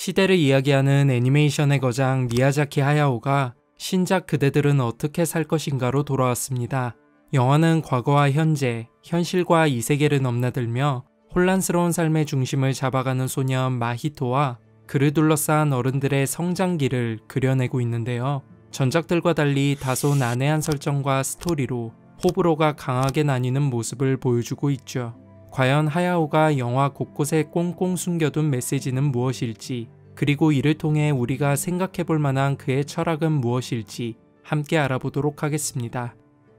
시대를 이야기하는 애니메이션의 거장 미야자키 하야오가 신작 그대들은 어떻게 살 것인가로 돌아왔습니다. 영화는 과거와 현재, 현실과 이세계를 넘나들며 혼란스러운 삶의 중심을 잡아가는 소년 마히토와 그를 둘러싼 어른들의 성장기를 그려내고 있는데요. 전작들과 달리 다소 난해한 설정과 스토리로 호불호가 강하게 나뉘는 모습을 보여주고 있죠. 과연 하야오가 영화 곳곳에 꽁꽁 숨겨둔 메시지는 무엇일지, 그리고 이를 통해 우리가 생각해볼 만한 그의 철학은 무엇일지 함께 알아보도록 하겠습니다.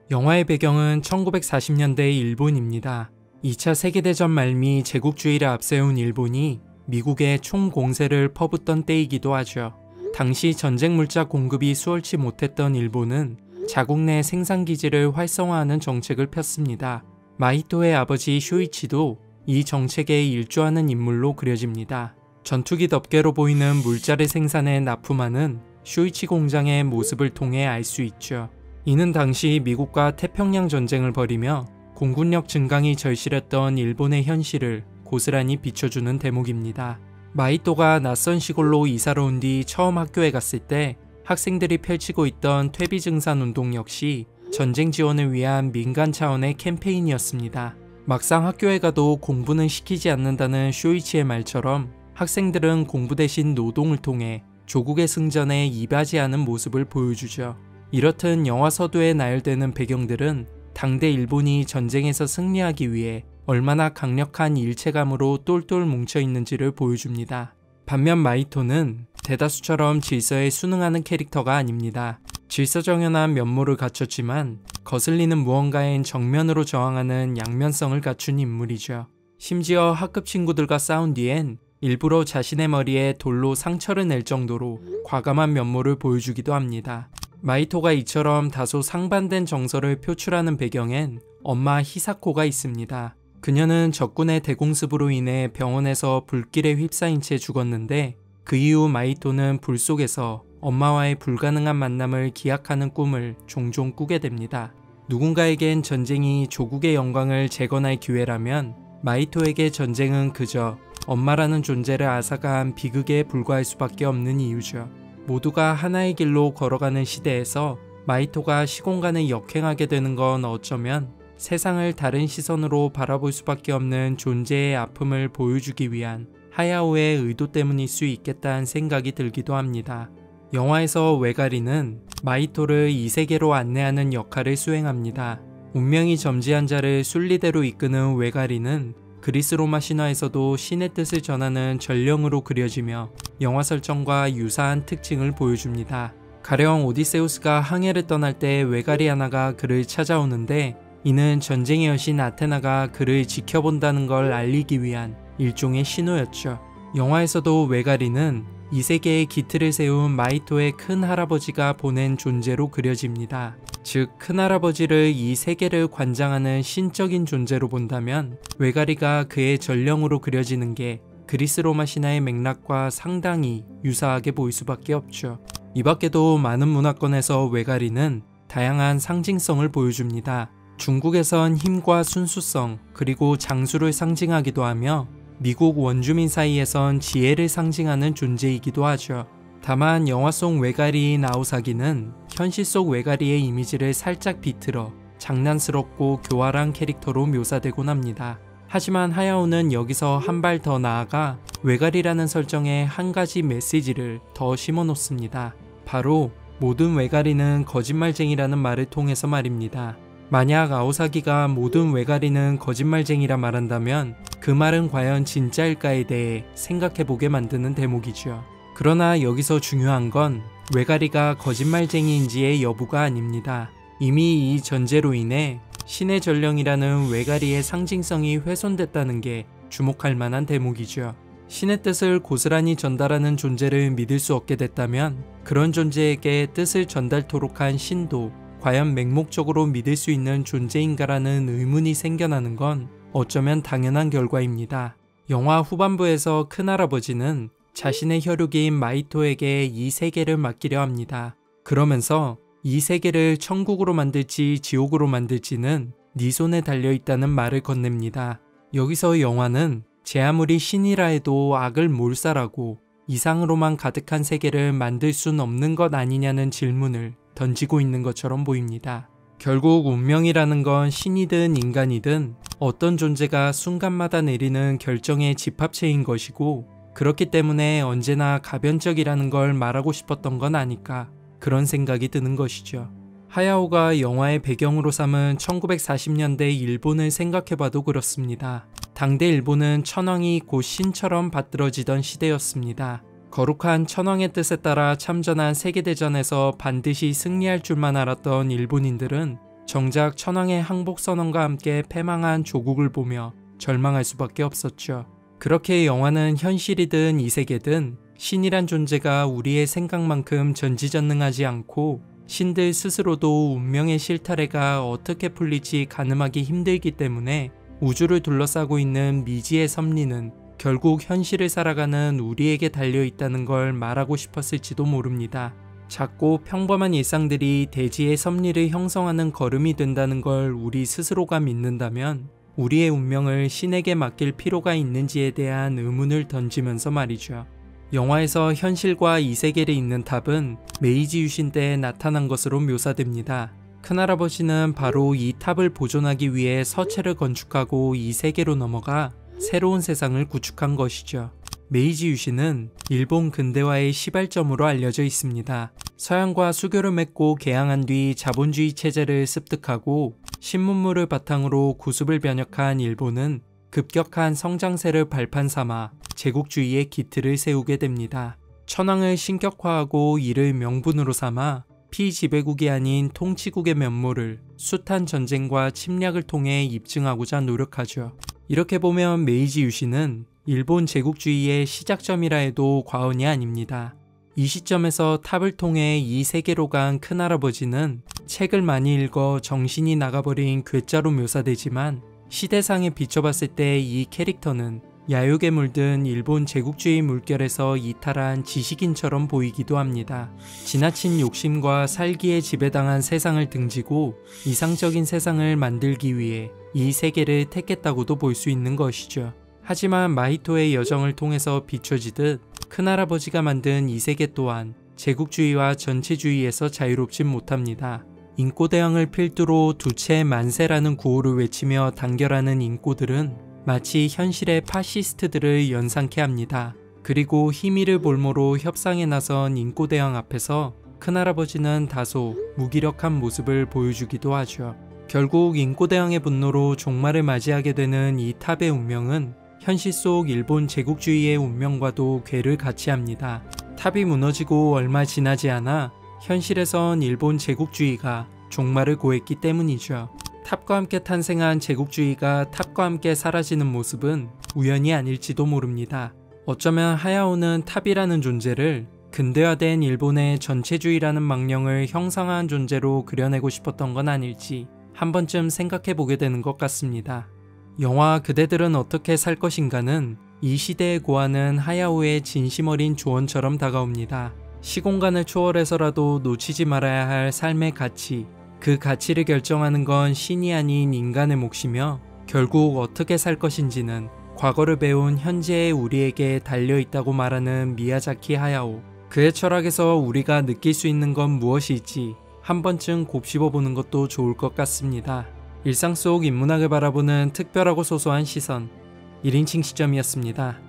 영화의 배경은 1940년대 일본입니다. 2차 세계대전 말미 제국주의를 앞세운 일본이 미국에 총공세를 퍼붓던 때이기도 하죠. 당시 전쟁 물자 공급이 수월치 못했던 일본은 자국 내 생산기지를 활성화하는 정책을 폈습니다. 마히토의 아버지 쇼이치도 이 정책에 일조하는 인물로 그려집니다. 전투기 덮개로 보이는 물자를 생산해 납품하는 쇼이치 공장의 모습을 통해 알 수 있죠. 이는 당시 미국과 태평양 전쟁을 벌이며 공군력 증강이 절실했던 일본의 현실을 고스란히 비춰주는 대목입니다. 마히토가 낯선 시골로 이사를 온 뒤 처음 학교에 갔을 때 학생들이 펼치고 있던 퇴비 증산 운동 역시 전쟁 지원을 위한 민간 차원의 캠페인이었습니다. 막상 학교에 가도 공부는 시키지 않는다는 쇼이치의 말처럼 학생들은 공부 대신 노동을 통해 조국의 승전에 이바지하는 모습을 보여주죠. 이렇듯 영화 서두에 나열되는 배경들은 당대 일본이 전쟁에서 승리하기 위해 얼마나 강력한 일체감으로 똘똘 뭉쳐있는지를 보여줍니다. 반면 마히토는 대다수처럼 질서에 순응하는 캐릭터가 아닙니다. 질서정연한 면모를 갖췄지만 거슬리는 무언가엔 정면으로 저항하는 양면성을 갖춘 인물이죠. 심지어 학급 친구들과 싸운 뒤엔 일부러 자신의 머리에 돌로 상처를 낼 정도로 과감한 면모를 보여주기도 합니다. 마히토가 이처럼 다소 상반된 정서를 표출하는 배경엔 엄마 히사코가 있습니다. 그녀는 적군의 대공습으로 인해 병원에서 불길에 휩싸인 채 죽었는데 그 이후 마히토는 불 속에서 엄마와의 불가능한 만남을 기약하는 꿈을 종종 꾸게 됩니다. 누군가에겐 전쟁이 조국의 영광을 재건할 기회라면 마히토에게 전쟁은 그저 엄마라는 존재를 앗아간 비극에 불과할 수밖에 없는 이유죠. 모두가 하나의 길로 걸어가는 시대에서 마히토가 시공간을 역행하게 되는 건 어쩌면 세상을 다른 시선으로 바라볼 수밖에 없는 존재의 아픔을 보여주기 위한 하야오의 의도 때문일 수 있겠다는 생각이 들기도 합니다. 영화에서 외가리는 마히토를 이 세계로 안내하는 역할을 수행합니다. 운명이 점지한 자를 순리대로 이끄는 외가리는 그리스 로마 신화에서도 신의 뜻을 전하는 전령으로 그려지며 영화 설정과 유사한 특징을 보여줍니다. 가령 오디세우스가 항해를 떠날 때 외가리 하나가 그를 찾아오는데 이는 전쟁의 여신 아테나가 그를 지켜본다는 걸 알리기 위한 일종의 신호였죠. 영화에서도 외가리는 이 세계의 기틀을 세운 마히토의 큰할아버지가 보낸 존재로 그려집니다. 즉 큰할아버지를 이 세계를 관장하는 신적인 존재로 본다면 외가리가 그의 전령으로 그려지는 게 그리스 로마 신화의 맥락과 상당히 유사하게 보일 수밖에 없죠. 이 밖에도 많은 문화권에서 외가리는 다양한 상징성을 보여줍니다. 중국에선 힘과 순수성 그리고 장수를 상징하기도 하며 미국 원주민 사이에선 지혜를 상징하는 존재이기도 하죠. 다만 영화 속 외가리인 아오사기는 현실 속 외가리의 이미지를 살짝 비틀어 장난스럽고 교활한 캐릭터로 묘사되곤 합니다. 하지만 하야오는 여기서 한 발 더 나아가 외가리라는 설정에 한 가지 메시지를 더 심어놓습니다. 바로 모든 외가리는 거짓말쟁이라는 말을 통해서 말입니다. 만약 아오사기가 모든 외가리는 거짓말쟁이라 말한다면 그 말은 과연 진짜일까에 대해 생각해보게 만드는 대목이죠. 그러나 여기서 중요한 건 외가리가 거짓말쟁이인지의 여부가 아닙니다. 이미 이 전제로 인해 신의 전령이라는 외가리의 상징성이 훼손됐다는 게 주목할 만한 대목이죠. 신의 뜻을 고스란히 전달하는 존재를 믿을 수 없게 됐다면 그런 존재에게 뜻을 전달토록 한 신도 과연 맹목적으로 믿을 수 있는 존재인가라는 의문이 생겨나는 건 어쩌면 당연한 결과입니다. 영화 후반부에서 큰할아버지는 자신의 혈육인 마히토에게 이 세계를 맡기려 합니다. 그러면서 이 세계를 천국으로 만들지 지옥으로 만들지는 네 손에 달려있다는 말을 건넵니다. 여기서 영화는 제 아무리 신이라 해도 악을 몰살하고 이상으로만 가득한 세계를 만들 순 없는 것 아니냐는 질문을 던지고 있는 것처럼 보입니다. 결국 운명이라는 건 신이든 인간이든 어떤 존재가 순간마다 내리는 결정의 집합체인 것이고, 그렇기 때문에 언제나 가변적이라는 걸 말하고 싶었던 건 아닐까, 그런 생각이 드는 것이죠. 하야오가 영화의 배경으로 삼은 1940년대 일본을 생각해봐도 그렇습니다. 당대 일본은 천황이 곧 신처럼 받들어지던 시대였습니다. 거룩한 천황의 뜻에 따라 참전한 세계대전에서 반드시 승리할 줄만 알았던 일본인들은 정작 천황의 항복선언과 함께 패망한 조국을 보며 절망할 수밖에 없었죠. 그렇게 영화는 현실이든 이세계든 신이란 존재가 우리의 생각만큼 전지전능하지 않고, 신들 스스로도 운명의 실타래가 어떻게 풀릴지 가늠하기 힘들기 때문에 우주를 둘러싸고 있는 미지의 섭리는 결국 현실을 살아가는 우리에게 달려있다는 걸 말하고 싶었을지도 모릅니다. 작고 평범한 일상들이 대지의 섭리를 형성하는 걸음이 된다는 걸 우리 스스로가 믿는다면 우리의 운명을 신에게 맡길 필요가 있는지에 대한 의문을 던지면서 말이죠. 영화에서 현실과 이세계를 잇는 탑은 메이지 유신 때 나타난 것으로 묘사됩니다. 큰할아버지는 바로 이 탑을 보존하기 위해 서체를 건축하고 이 세계로 넘어가 새로운 세상을 구축한 것이죠. 메이지 유신은 일본 근대화의 시발점으로 알려져 있습니다. 서양과 수교를 맺고 개항한 뒤 자본주의 체제를 습득하고 신문물을 바탕으로 구습을 변혁한 일본은 급격한 성장세를 발판 삼아 제국주의의 기틀을 세우게 됩니다. 천황을 신격화하고 이를 명분으로 삼아 피지배국이 아닌 통치국의 면모를 숱한 전쟁과 침략을 통해 입증하고자 노력하죠. 이렇게 보면 메이지 유신은 일본 제국주의의 시작점이라 해도 과언이 아닙니다. 이 시점에서 탑을 통해 이 세계로 간 큰할아버지는 책을 많이 읽어 정신이 나가버린 괴짜로 묘사되지만, 시대상에 비춰봤을 때 이 캐릭터는 야욕에 물든 일본 제국주의 물결에서 이탈한 지식인처럼 보이기도 합니다. 지나친 욕심과 살기에 지배당한 세상을 등지고 이상적인 세상을 만들기 위해 이 세계를 택했다고도 볼 수 있는 것이죠. 하지만 마히토의 여정을 통해서 비춰지듯 큰할아버지가 만든 이 세계 또한 제국주의와 전체주의에서 자유롭진 못합니다. 인꼬대왕을 필두로 두채 만세라는 구호를 외치며 단결하는 인꼬들은 마치 현실의 파시스트들을 연상케 합니다. 그리고 희미를 볼모로 협상에 나선 인꼬대왕 앞에서 큰할아버지는 다소 무기력한 모습을 보여주기도 하죠. 결국 인꼬대왕의 분노로 종말을 맞이하게 되는 이 탑의 운명은 현실 속 일본 제국주의의 운명과도 궤를 같이 합니다. 탑이 무너지고 얼마 지나지 않아 현실에선 일본 제국주의가 종말을 고했기 때문이죠. 탑과 함께 탄생한 제국주의가 탑과 함께 사라지는 모습은 우연이 아닐지도 모릅니다. 어쩌면 하야오는 탑이라는 존재를 근대화된 일본의 전체주의라는 망령을 형상화한 존재로 그려내고 싶었던 건 아닐지 한 번쯤 생각해 보게 되는 것 같습니다. 영화 그대들은 어떻게 살 것인가는 이 시대의 고아는 하야오의 진심 어린 조언처럼 다가옵니다. 시공간을 초월해서라도 놓치지 말아야 할 삶의 가치, 그 가치를 결정하는 건 신이 아닌 인간의 몫이며 결국 어떻게 살 것인지는 과거를 배운 현재의 우리에게 달려있다고 말하는 미야자키 하야오. 그의 철학에서 우리가 느낄 수 있는 건 무엇일지 한 번쯤 곱씹어보는 것도 좋을 것 같습니다. 일상 속 인문학을 바라보는 특별하고 소소한 시선, 1인칭 시점이었습니다.